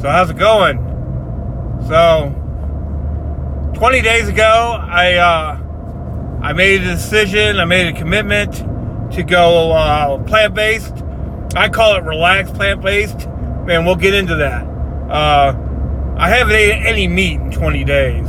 So how's it going? So 20 days ago, I made a decision. I made a commitment to go plant-based. I call it relaxed plant-based. Man, we'll get into that. I haven't ate any meat in 20 days,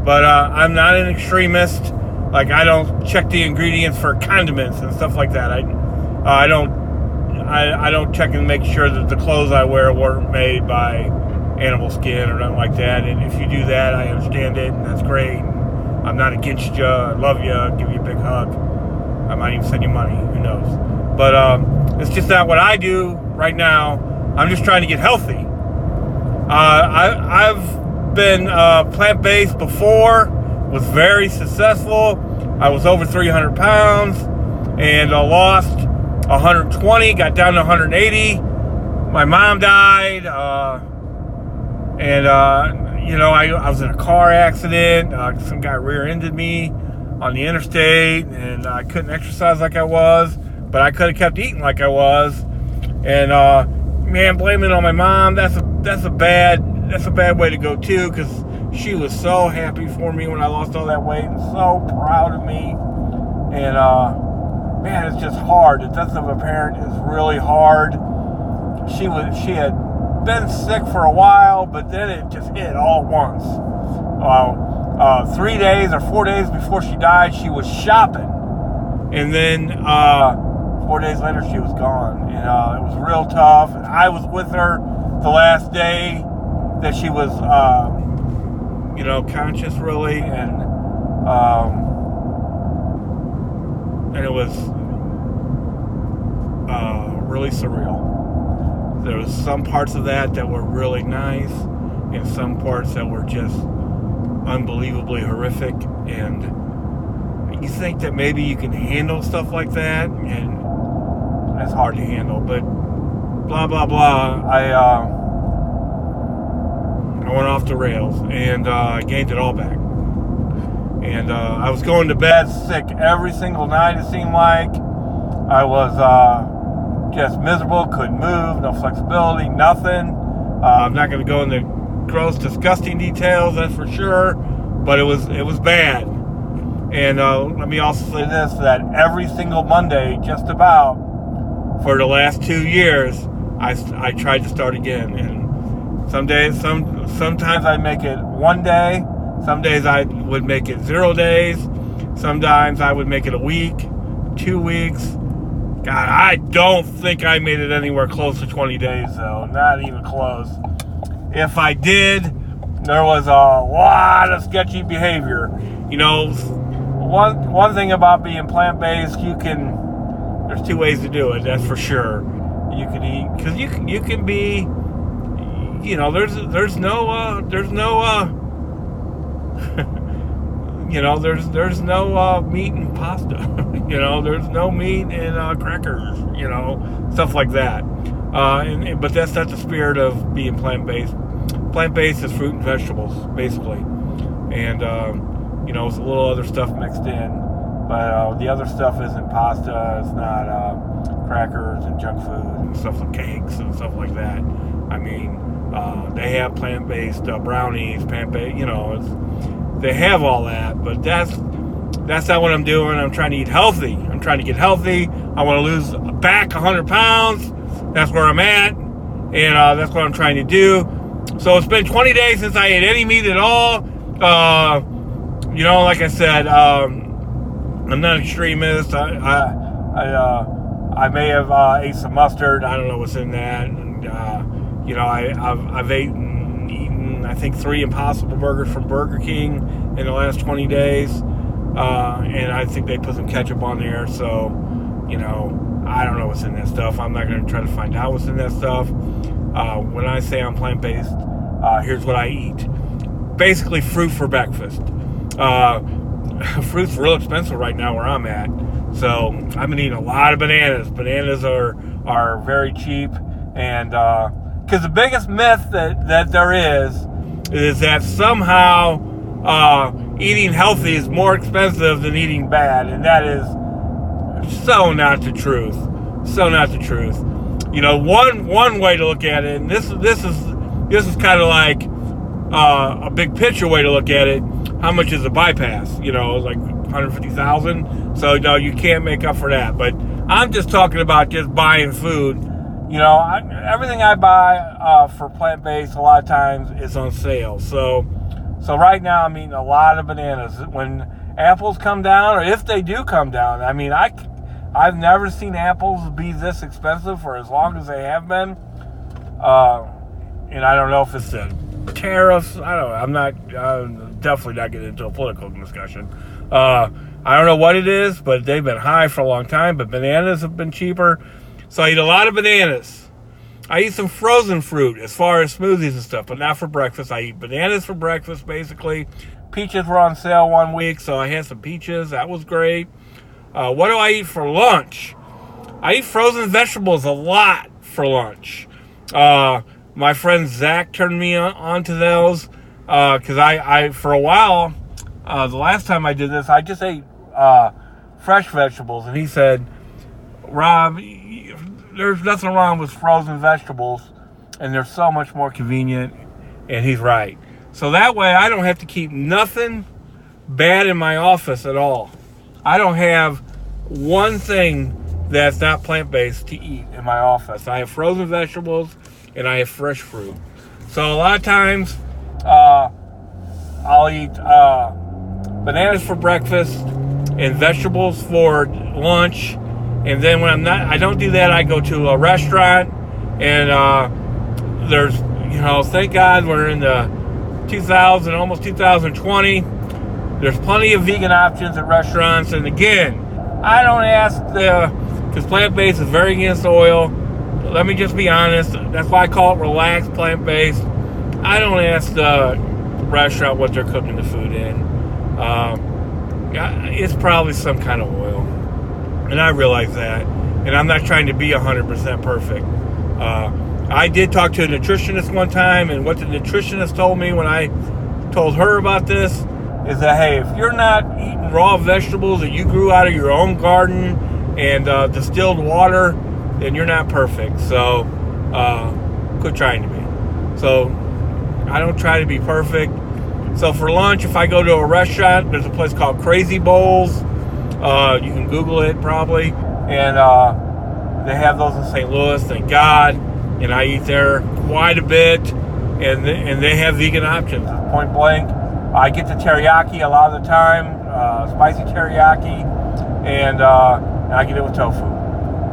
but I'm not an extremist. Like, I don't check the ingredients for condiments and stuff like that. I don't check and make sure that the clothes I wear weren't made by animal skin or nothing like that. And if you do that, I understand it, and that's great. I'm not against you. I love you. I'll give you a big hug. I might even send you money. Who knows? But it's just not what I do right now. I'm just trying to get healthy. I've been plant-based before. Was very successful. I was over 300 pounds and lost 120. Got down to 180. My mom died. I was in a car accident. Some guy rear-ended me on the interstate, and I couldn't exercise like I was, but I could have kept eating like I was. And man, blaming it on my mom, that's a bad way to go too, because she was so happy for me when I lost all that weight and so proud of me. And man, it's just hard. The death of a parent is really hard. She had been sick for a while, but then it just hit all at once. 3 days or 4 days before she died, she was shopping, and then 4 days later she was gone. And it was real tough. And I was with her the last day that she was conscious, really, and it was really surreal. There was some parts of that were really nice, and some parts that were just unbelievably horrific. And you think that maybe you can handle stuff like that, and that's hard to handle. But blah blah blah. I went off the rails, and I gained it all back. And I was going to bed sick every single night, it seemed like. I was just miserable, couldn't move, no flexibility, nothing. I'm not going to go into gross, disgusting details, that's for sure, but it was bad. And let me also say this, that every single Monday, just about, for the last 2 years, I tried to start again. And sometimes I'd make it 1 day, some days I would make it 0 days, sometimes I would make it a week, 2 weeks. God, I don't think I made it anywhere close to 20 days, though. Not even close. If I did, there was a lot of sketchy behavior. You know, one thing about being plant-based, there's 2 ways to do it, that's for sure. You can eat, because you can be, there's no there's no meat in pasta. There's no meat in crackers. Stuff like that. But that's not the spirit of being plant-based. Plant-based is fruit and vegetables, basically, and it's a little other stuff mixed in. But the other stuff isn't pasta. It's not crackers and junk food and stuff like cakes and stuff like that. I mean, they have plant-based brownies, plant-based. They have all that, but that's not what I'm doing. I'm trying to eat healthy. I'm trying to get healthy. I want to lose back 100 pounds. That's where I'm at, and that's what I'm trying to do. So it's been 20 days since I ate any meat at all. Like I said, I'm not an extremist. I may have ate some mustard. I don't know what's in that. And I've eaten I think 3 Impossible Burgers from Burger King in the last 20 days. And I think they put some ketchup on there. So, I don't know what's in that stuff. I'm not going to try to find out what's in that stuff. When I say I'm plant-based, here's what I eat. Basically, fruit for breakfast. Fruit's real expensive right now where I'm at. So, I've been eating a lot of bananas. Bananas are very cheap. And, because the biggest myth that there is that somehow eating healthy is more expensive than eating bad, and that is so not the truth. So not the truth. One way to look at it, and this is this is kind of like a big picture way to look at it. How much is a bypass? You know, like 150,000. So no, you can't make up for that. But I'm just talking about just buying food. You know, everything I buy for plant-based a lot of times is on sale. So right now I'm eating a lot of bananas. When apples come down, or if they do come down, I mean, I've never seen apples be this expensive for as long as they have been. And I don't know if it's the tariffs. I don't know. I'm definitely not getting into a political discussion. I don't know what it is, but they've been high for a long time. But bananas have been cheaper. So I eat a lot of bananas. I eat some frozen fruit as far as smoothies and stuff, but not for breakfast. I eat bananas for breakfast, basically. Peaches were on sale one week, so I had some peaches. That was great. What do I eat for lunch? I eat frozen vegetables a lot for lunch. My friend Zach turned me on to those because I for a while, the last time I did this, I just ate fresh vegetables, and he said, Rob, there's nothing wrong with frozen vegetables, and they're so much more convenient, and he's right. So that way I don't have to keep nothing bad in my office at all. I don't have one thing that's not plant-based to eat in my office. I have frozen vegetables and I have fresh fruit. So a lot of times I'll eat bananas for breakfast and vegetables for lunch. And then when I don't do that, I go to a restaurant, and there's, you know, thank God we're in the almost 2020. There's plenty of vegan options at restaurants. And again, I don't ask because plant-based is very against oil. Let me just be honest. That's why I call it relaxed plant-based. I don't ask the restaurant what they're cooking the food in. It's probably some kind of oil. And I realize that. And I'm not trying to be 100% perfect. I did talk to a nutritionist one time, and what the nutritionist told me when I told her about this is that, hey, if you're not eating raw vegetables that you grew out of your own garden and distilled water, then you're not perfect. So quit trying to be. So I don't try to be perfect. So for lunch, if I go to a restaurant, there's a place called Crazy Bowls. You can Google it probably. And they have those in St. Louis, thank God. And I eat there quite a bit. And they have vegan options, point blank. I get the teriyaki a lot of the time, spicy teriyaki. And I get it with tofu.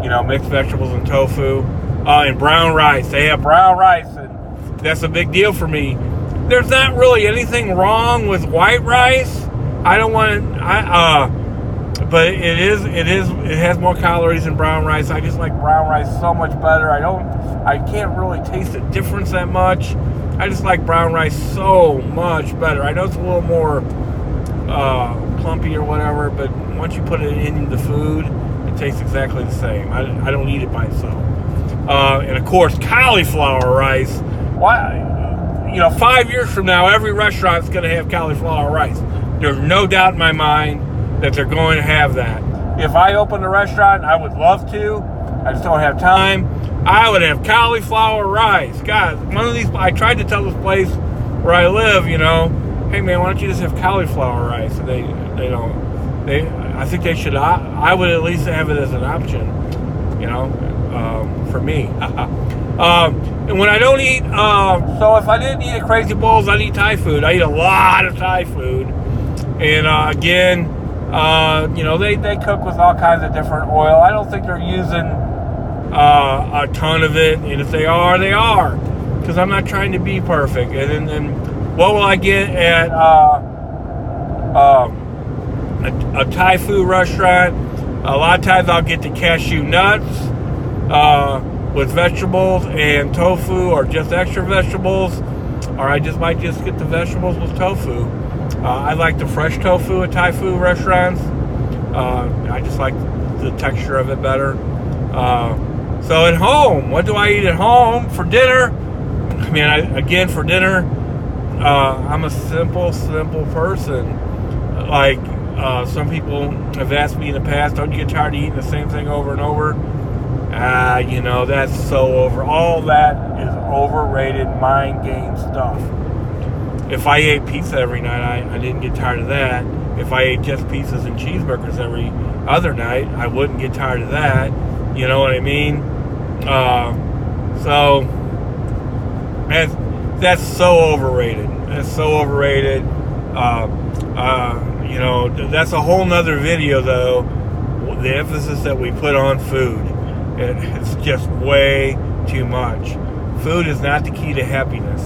You know, mixed vegetables and tofu. And brown rice. They have brown rice. And that's a big deal for me. There's not really anything wrong with white rice. I don't want to, but it has more calories than brown rice. I just like brown rice so much better. I can't really taste the difference that much. I just like brown rice so much better. I know it's a little more clumpy or whatever, but once you put it in the food, it tastes exactly the same. I don't eat it by itself. And of course, cauliflower rice. Why? You know, 5 years from now, every restaurant's going to have cauliflower rice. There's no doubt in my mind that they're going to have that. If I opened a restaurant, I would love to. I just don't have time. I would have cauliflower rice. God, one of these, I tried to tell this place where I live, you know, hey man, why don't you just have cauliflower rice? And they don't. I think they should. I would at least have it as an option, you know, for me. And when I don't eat, so if I didn't eat at Crazy Bowls, I'd eat Thai food. I eat a lot of Thai food. And again, you know, they cook with all kinds of different oil. I don't think they're using a ton of it. And if they are, they are. Because I'm not trying to be perfect. And then what will I get at a Thai food restaurant? A lot of times I'll get the cashew nuts with vegetables and tofu, or just extra vegetables, or I might just get the vegetables with tofu. I like the fresh tofu at Thai food restaurants. I just like the texture of it better. So at home, what do I eat at home for dinner? I mean, for dinner, I'm a simple person. Like some people have asked me in the past, don't you get tired of eating the same thing over and over? You know, that's so over. All that is overrated mind game stuff. If I ate pizza every night, I didn't get tired of that. If I ate just pizzas and cheeseburgers every other night, I wouldn't get tired of that. You know what I mean? So that's so overrated. That's so overrated. You know, that's a whole nother video, though. The emphasis that we put on food, it's just way too much. Food is not the key to happiness.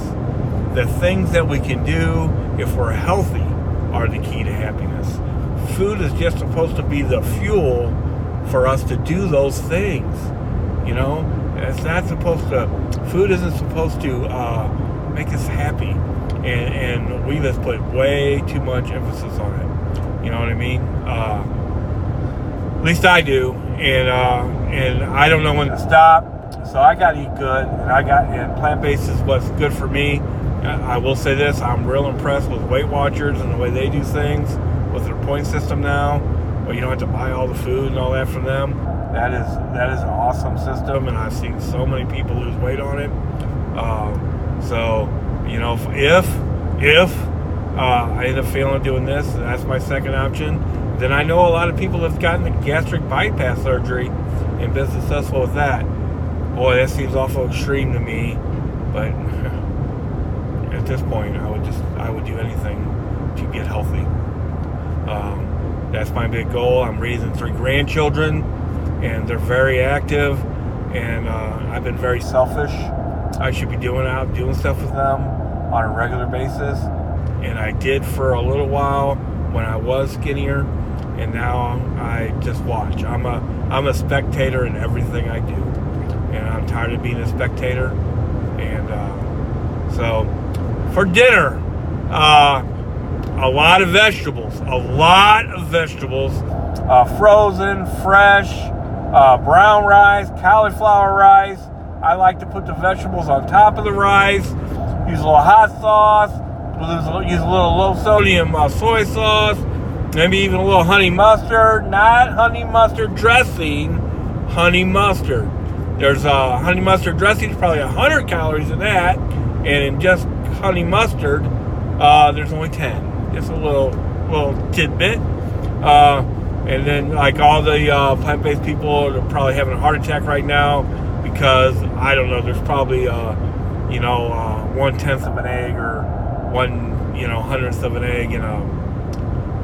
The things that we can do if we're healthy are the key to happiness. Food is just supposed to be the fuel for us to do those things. You know, it's not supposed to. Food isn't supposed to make us happy, and we just put way too much emphasis on it. You know what I mean? At least I do, and I don't know when to stop. So I got to eat good, and plant-based is what's good for me. I will say this: I'm real impressed with Weight Watchers and the way they do things with their point system now, where you don't have to buy all the food and all that from them. That is an awesome system, and I've seen so many people lose weight on it. So, you know, if I end up failing doing this, that's my second option. Then I know a lot of people have gotten the gastric bypass surgery and been successful with that. Boy, that seems awful extreme to me, but at this point, I would do anything to get healthy. That's my big goal. I'm raising 3 grandchildren, and they're very active, and I've been very selfish. I should be doing stuff with them on a regular basis, and I did for a little while when I was skinnier, and now I just watch. I'm a spectator in everything I do, and I'm tired of being a spectator. And so for dinner, a lot of vegetables, frozen, fresh, brown rice, cauliflower rice. I like to put the vegetables on top of the rice, use a little hot sauce, use a little low sodium soy sauce, maybe even a little honey mustard, not honey mustard dressing, honey mustard. There's honey mustard dressing, probably 100 calories in that, and in just honey mustard, there's only 10. Just a little tidbit. And then, like, all the plant-based people are probably having a heart attack right now because, I don't know, there's probably 1/10 of an egg or 1/100th of an egg in a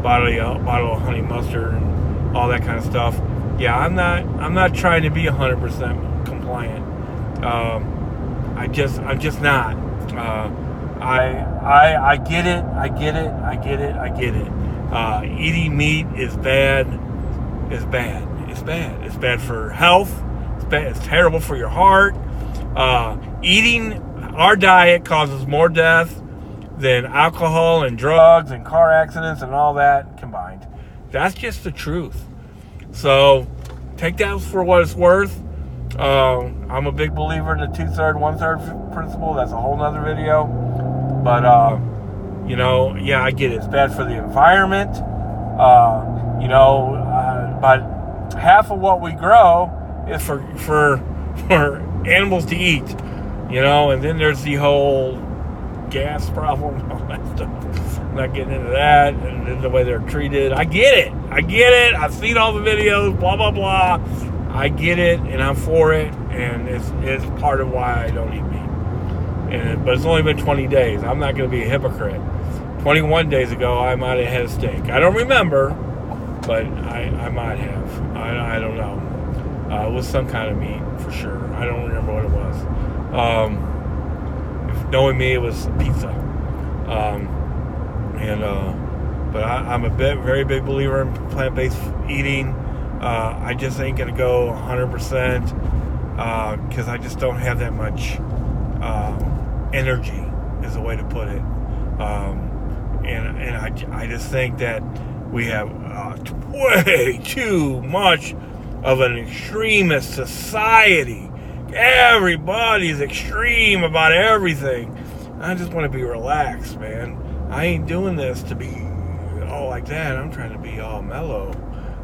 bottle of honey mustard and all that kind of stuff. Yeah, I'm not trying to be 100% compliant. I'm just not. I get it. Eating meat is bad. It's bad for health. It's terrible for your heart. Eating our diet causes more death than alcohol and drugs and car accidents and all that combined. That's just the truth. So take that for what it's worth. I'm a big believer in the 2/3, 1/3 principle. That's a whole nother video. But, yeah, I get it. It's bad for the environment. But half of what we grow is for animals to eat, and then there's the whole gas problem and all that stuff. I'm not getting into that, and then the way they're treated. I get it. I've seen all the videos, blah, blah, blah. I get it, and I'm for it, and it's part of why I don't eat meat. But it's only been 20 days. I'm not going to be a hypocrite. 21 days ago, I might have had a steak. I don't remember, but I might have. I don't know. It was some kind of meat, for sure. I don't remember what it was. Knowing me, it was pizza. But I'm a very big believer in plant-based eating. I just ain't going to go 100% because I just don't have that much energy, is the way to put it. And I just think that we have way too much of an extremist society. Everybody's extreme about everything. I just want to be relaxed, man. I ain't doing this to be all like that. I'm trying to be all mellow.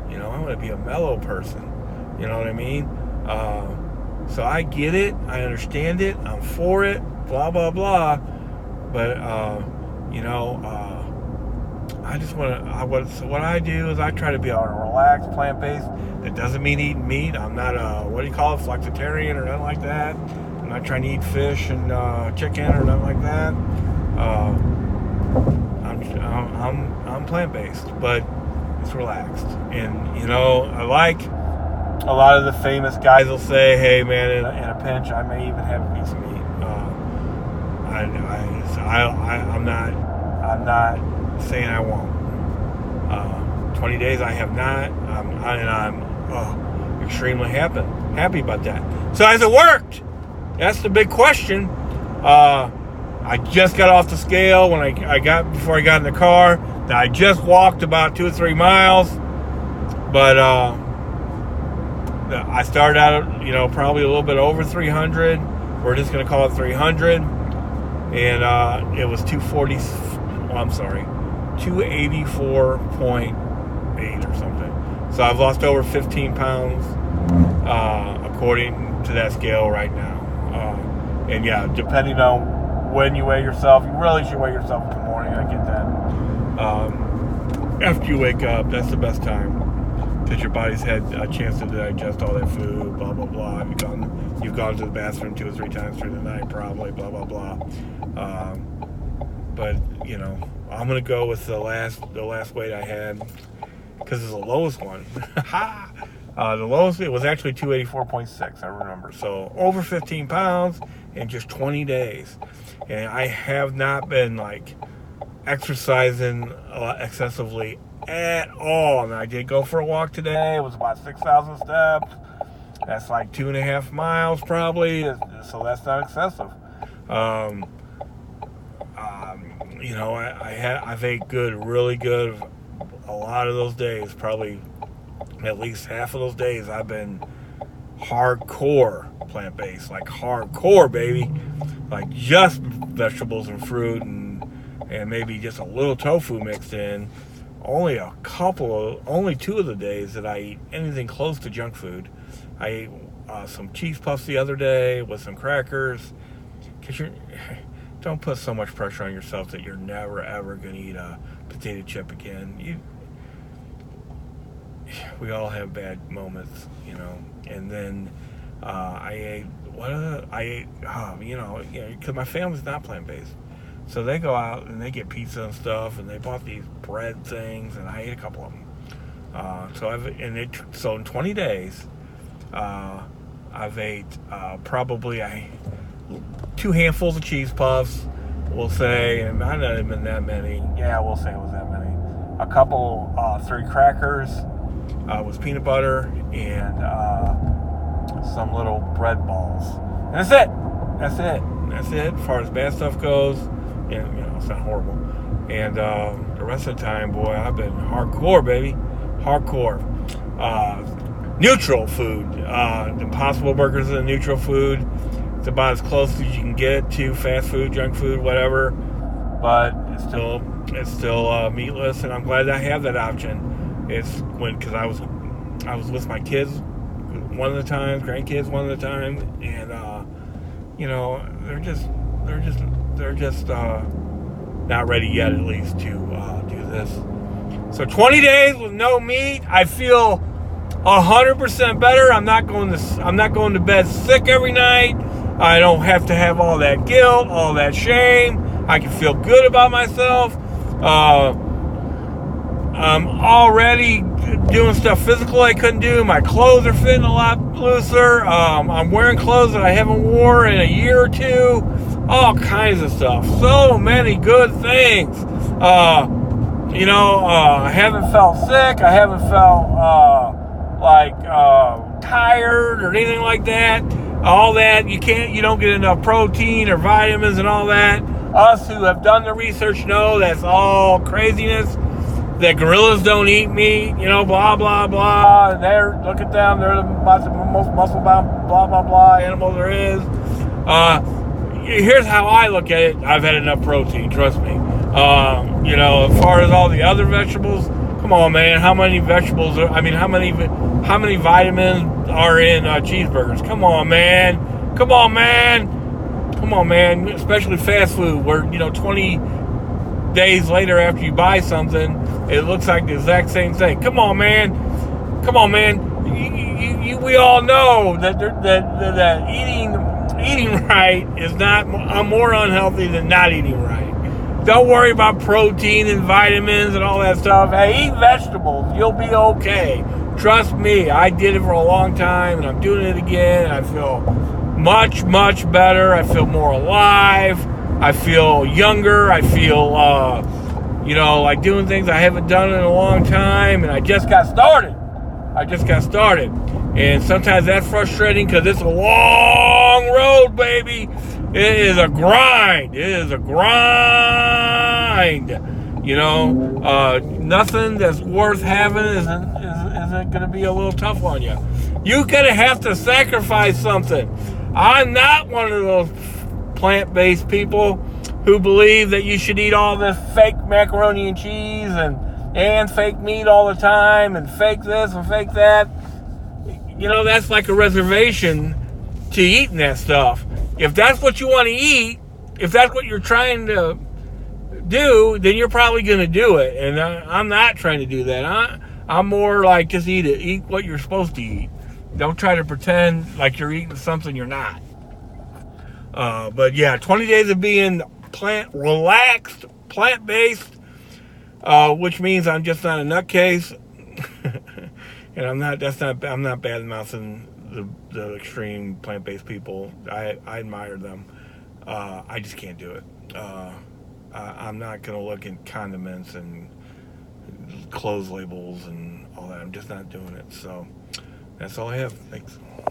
I want to be a mellow person. You know what I mean? So I get it. I understand it. I'm for it. Blah, blah, blah. But, I just want to, so what I do is I try to be on a relaxed, plant-based. That doesn't mean eating meat. I'm not flexitarian or nothing like that. I'm not trying to eat fish and chicken or nothing like that. I'm plant-based, but it's relaxed. And, I like a lot of the famous guys will say, hey, man, in a pinch, I may even have a piece of meat. I'm not saying I won't. 20 days I have not. I'm extremely happy about that. So has it worked? That's the big question. I just got off the scale before I got in the car. I just walked about 2 or 3 miles, but I started out, probably a little bit over 300. We're just going to call it 300, and it was 284.8 or something. So I've lost over 15 pounds, according to that scale right now. And yeah, depending on when you weigh yourself, you really should weigh yourself in the morning. I get that. After you wake up, that's the best time, because your body's had a chance to digest all that food, blah, blah, blah. You've gone to the bathroom 2 or 3 times through the night, probably, blah, blah, blah. But, I'm going to go with the last weight I had, because it's the lowest one. The lowest, it was actually 284.6, I remember. So over 15 pounds in just 20 days. And I have not been, exercising excessively at all. And I did go for a walk today. It was about 6,000 steps. That's like 2.5 miles probably. So that's not excessive. I've ate good, really good. A lot of those days, probably at least half of those days, I've been hardcore plant-based, like hardcore, baby, like just vegetables and fruit and maybe just a little tofu mixed in. Only 2 of the days that I eat anything close to junk food. I ate some cheese puffs the other day with some crackers. Don't put so much pressure on yourself that you're never ever going to eat a potato chip again. We all have bad moments, And then because my family's not plant-based. So they go out and they get pizza and stuff, and they bought these bread things, and I ate a couple of them. So in 20 days, I've ate probably 2 handfuls of cheese puffs, we'll say, and might not have been that many. Yeah, we'll say it was that many. A couple, 3 crackers with peanut butter, and some little bread balls. And that's it. That's it. As far as bad stuff goes, and it's not horrible. And the rest of the time, boy, I've been hardcore, baby, hardcore. Neutral food. The Impossible Burgers is a neutral food. It's about as close as you can get to fast food, junk food, whatever. But it's still meatless, and I'm glad I have that option. Because I was with my kids one of the times, grandkids one of the time, and they're just not ready yet, at least, to do this. So 20 days with no meat, I feel 100% better. I'm not going to bed sick every night. I don't have to have all that guilt, all that shame. I can feel good about myself. I'm already doing stuff physical I couldn't do. My clothes are fitting a lot looser. I'm wearing clothes that I haven't worn in a year or 2. All kinds of stuff. So many good things. I haven't felt sick. I haven't felt tired or anything like that. All that, you don't get enough protein or vitamins and all that. Us who have done the research know that's all craziness. That gorillas don't eat meat, blah, blah, blah. And look at them, they're the most muscle-bound, blah, blah, blah animal there is. Here's how I look at it. I've had enough protein, trust me. As far as all the other vegetables, come on, man. How many how many vitamins are in cheeseburgers. Come on, man. Come on, man. Come on, man. Especially fast food, where 20 days later after you buy something, it looks like the exact same thing. Come on, man. Come on, man. We all know that eating right is not more unhealthy than not eating right. Don't worry about protein and vitamins and all that stuff. Hey, eat vegetables. You'll be okay. Trust me, I did it for a long time, and I'm doing it again. And I feel much, much better. I feel more alive. I feel younger. I feel, like doing things I haven't done in a long time. And I just got started. And sometimes that's frustrating because it's a long road, baby. It is a grind. Nothing that's worth having isn't going to be a little tough on you. You're going to have to sacrifice something. I'm not one of those plant-based people who believe that you should eat all this fake macaroni and cheese and fake meat all the time and fake this and fake that. That's like a reservation to eating that stuff. If that's what you want to eat, if that's what you're trying to do, then you're probably going to do it. And I'm not trying to do that. I'm more like just eat it. Eat what you're supposed to eat. Don't try to pretend like you're eating something you're not. But yeah, 20 days of being relaxed, plant-based, which means I'm just not a nutcase. And I'm not bad-mouthing the extreme plant-based people. I admire them. I just can't do it. I'm not going to look at condiments and clothes labels and all that. I'm just not doing it. So that's all I have. Thanks.